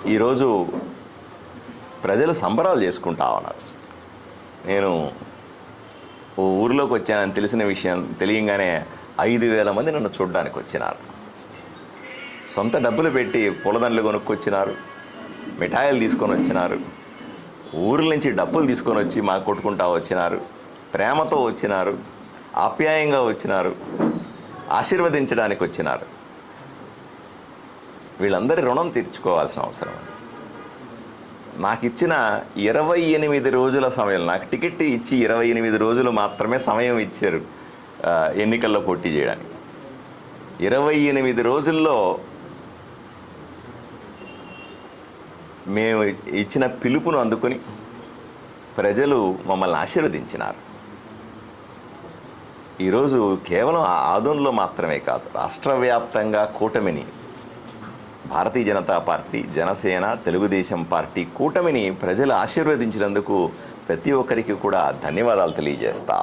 ఈరోజు ప్రజలు సంబరాలు చేసుకుంటా ఉన్నారు. నేను ఓ ఊరిలోకి వచ్చానని తెలిసిన విషయం తెలియంగానే 5,000 మంది నన్ను చూడడానికి వచ్చినారు. సొంత డబ్బులు పెట్టి పూలదండలు కొనుక్కొచ్చినారు, మిఠాయిలు తీసుకొని వచ్చినారు, ఊర్ల నుంచి డబ్బులు తీసుకొని వచ్చి మాకు కొట్టుకుంటా వచ్చినారు, ప్రేమతో వచ్చినారు, ఆప్యాయంగా వచ్చినారు, ఆశీర్వదించడానికి వచ్చినారు. వీళ్ళందరి రుణం తీర్చుకోవాల్సిన అవసరం ఉంది. నాకు ఇచ్చిన 28 రోజుల సమయం, నాకు టికెట్ ఇచ్చి 28 రోజులు మాత్రమే సమయం ఇచ్చారు ఎన్నికల్లో పోటీ చేయడానికి. 28 రోజుల్లో మేము ఇచ్చిన పిలుపును అందుకొని ప్రజలు మమ్మల్ని ఆశీర్వదించినారు. ఈరోజు కేవలం ఆదోన్లో మాత్రమే కాదు, రాష్ట్ర వ్యాప్తంగా కూటమిని, భారతీయ జనతా పార్టీ, జనసేన, తెలుగుదేశం పార్టీ కూటమిని ప్రజలు ఆశీర్వదించినందుకు ప్రతి ఒక్కరికి కూడా ధన్యవాదాలు తెలియజేస్తా.